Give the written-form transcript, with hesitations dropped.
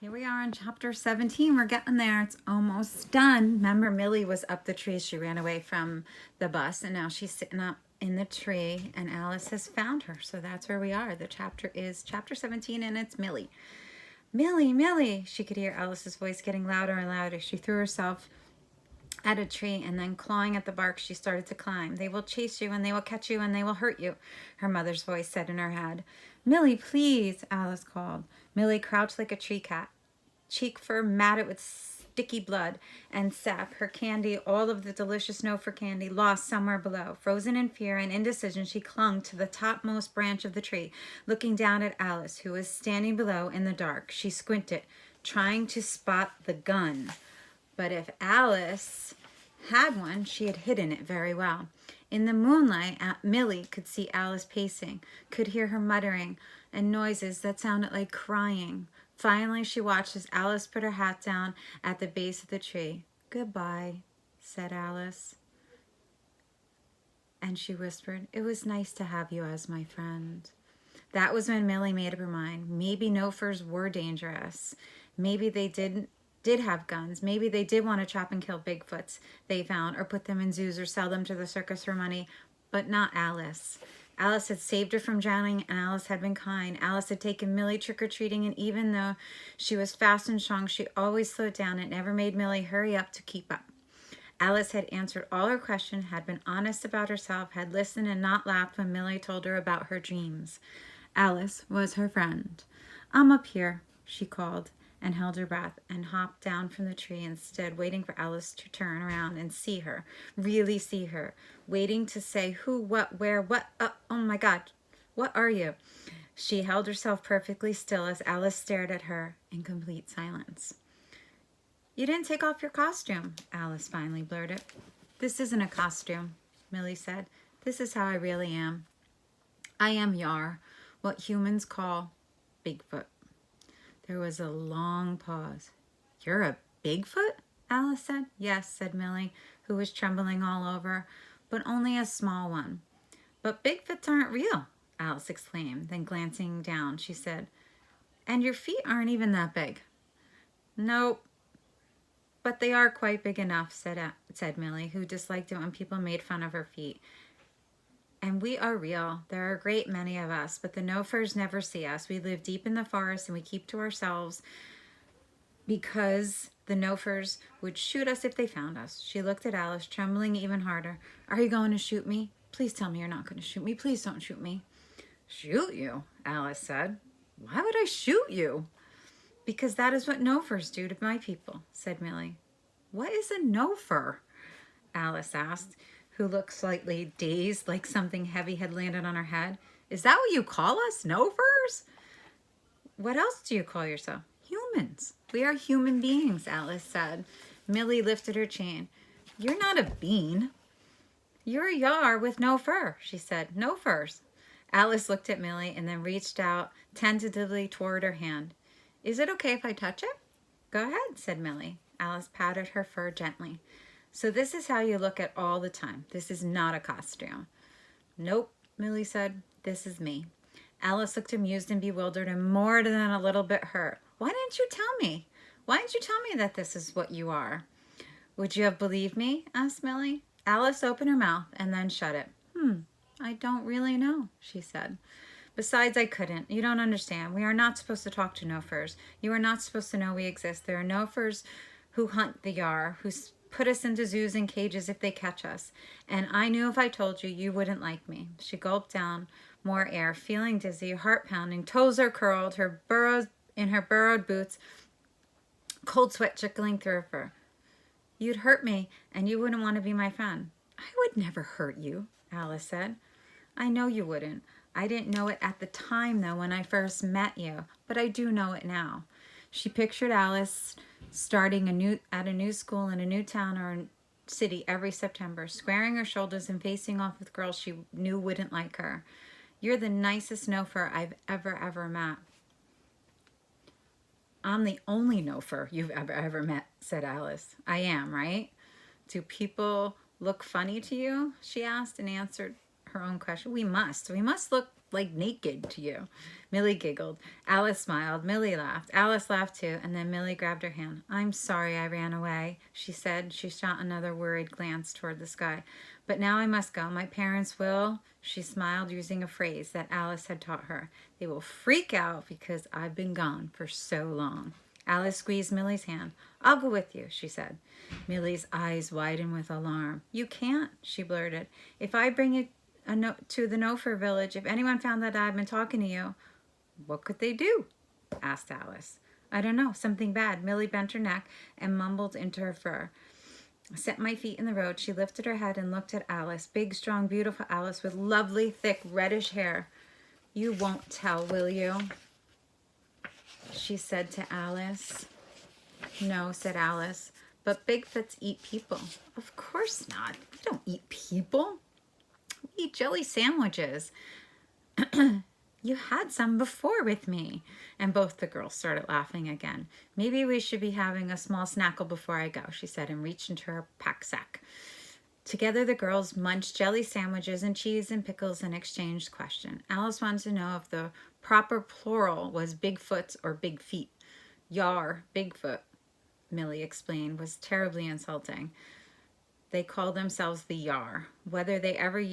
Here we are in chapter 17. We're getting there. It's almost done. Remember, Millie was up the tree. She ran away from the bus, and now she's sitting up in the tree, and Alice has found her. So that's where we are. The chapter is chapter 17, and it's Millie. Millie, Millie. She could hear Alice's voice getting louder and louder. She threw herself at a tree, and then clawing at the bark, she started to climb. They will chase you, and they will catch you, and they will hurt you, her mother's voice said in her head. Millie, please, Alice called. Millie crouched like a tree cat, cheek fur matted with sticky blood and sap, her candy, all of the delicious no-fur candy, lost somewhere below. Frozen in fear and indecision, she clung to the topmost branch of the tree, looking down at Alice, who was standing below in the dark. She squinted, trying to spot the gun. But if Alice had one, she had hidden it very well. In the moonlight, Millie could see Alice pacing, could hear her muttering and noises that sounded like crying. Finally, she watched as Alice put her hat down at the base of the tree. "Goodbye," said Alice. And she whispered, "It was nice to have you as my friend." That was when Millie made up her mind. Maybe no-furs were dangerous. Maybe they did have guns. Maybe they did want to trap and kill Bigfoots they found, or put them in zoos, or sell them to the circus for money, but not Alice. Alice had saved her from drowning, and Alice had been kind. Alice had taken Millie trick-or-treating, and even though she was fast and strong, she always slowed down and never made Millie hurry up to keep up. Alice had answered all her questions, had been honest about herself, had listened and not laughed when Millie told her about her dreams. Alice was her friend. "I'm up here," she called, and held her breath, and hopped down from the tree and stood waiting for Alice to turn around and see her, really see her, waiting to say who, what, where, what, oh my God, what are you? She held herself perfectly still as Alice stared at her in complete silence. "You didn't take off your costume," Alice finally blurted. "This isn't a costume," Millie said. "This is how I really am. I am Yar, what humans call Bigfoot." There was a long pause. "You're a Bigfoot?" Alice said. "Yes," said Millie, who was trembling all over, "but only a small one." "But Bigfoots aren't real," Alice exclaimed. Then glancing down, she said, "And your feet aren't even that big." "Nope, but they are quite big enough," said Millie, who disliked it when people made fun of her feet. "And we are real. There are a great many of us, but the no-furs never see us. We live deep in the forest, and we keep to ourselves because the no-furs would shoot us if they found us." She looked at Alice, trembling even harder. "Are you going to shoot me? Please tell me you're not going to shoot me. Please don't shoot me." "Shoot you?" Alice said. "Why would I shoot you?" "Because that is what no-furs do to my people," said Millie. "What is a no-fur?" Alice asked, who looked slightly dazed, like something heavy had landed on her head. "Is that what you call us, no-furs?" "What else do you call yourself?" "Humans. We are human beings," Alice said. Millie lifted her chin. "You're not a bean." "You're a Yar with no fur," she said. "No furs." Alice looked at Millie and then reached out tentatively toward her hand. "Is it okay if I touch it?" "Go ahead," said Millie. Alice patted her fur gently. "So this is how you look at all the time. This is not a costume." "Nope," Millie said. "This is me." Alice looked amused and bewildered and more than a little bit hurt. "Why didn't you tell me? Why didn't you tell me that this is what you are?" "Would you have believed me?" asked Millie. Alice opened her mouth and then shut it. I don't really know," she said. "Besides, I couldn't. You don't understand. We are not supposed to talk to no-furs. You are not supposed to know we exist. There are no-furs who hunt the Yar, who put us into zoos and cages if they catch us. And I knew if I told you, you wouldn't like me." She gulped down more air, feeling dizzy, heart pounding, toes are curled, her burrowed boots, cold sweat trickling through her fur. "You'd hurt me, and you wouldn't want to be my friend." "I would never hurt you," Alice said. "I know you wouldn't. I didn't know it at the time, though, when I first met you, but I do know it now." She pictured Alice starting at a new school in a new town or city every September, squaring her shoulders and facing off with girls she knew wouldn't like her. "You're the nicest no-fur I've ever met." "I'm the only no-fur you've ever met," said Alice. "I am, right?" "Do people look funny to you?" she asked, and answered her own question. We must look like naked to you. Millie giggled. Alice smiled. Millie laughed. Alice laughed too, and then Millie grabbed her hand. I'm sorry I ran away, she said. She shot another worried glance toward the sky. But now I must go. My parents will, she smiled, using a phrase that Alice had taught her. They will freak out because I've been gone for so long. Alice squeezed Millie's hand. I'll go with you, she said. Millie's eyes widened with alarm. You can't, she blurted. If I bring you a note to the Nofer village, if anyone found that I've been talking to you, what could they do? Asked Alice. I don't know, something bad. Millie bent her neck and mumbled into her fur. I set my feet in the road. She lifted her head and looked at Alice. Big, strong, beautiful Alice with lovely, thick, reddish hair. You won't tell, will you? She said to Alice. No, said Alice, but Bigfoots eat people. Of course not. We don't eat people. We eat jelly sandwiches. You had some before with me. And both the girls started laughing again. Maybe we should be having a small snackle before I go, she said, and reached into her pack sack. Together the girls munched jelly sandwiches and cheese and pickles and exchanged questions. Alice wanted to know if the proper plural was Bigfoots or Big Feet. Yar, Bigfoot, Millie explained, was terribly insulting. They called themselves the Yar. Whether they ever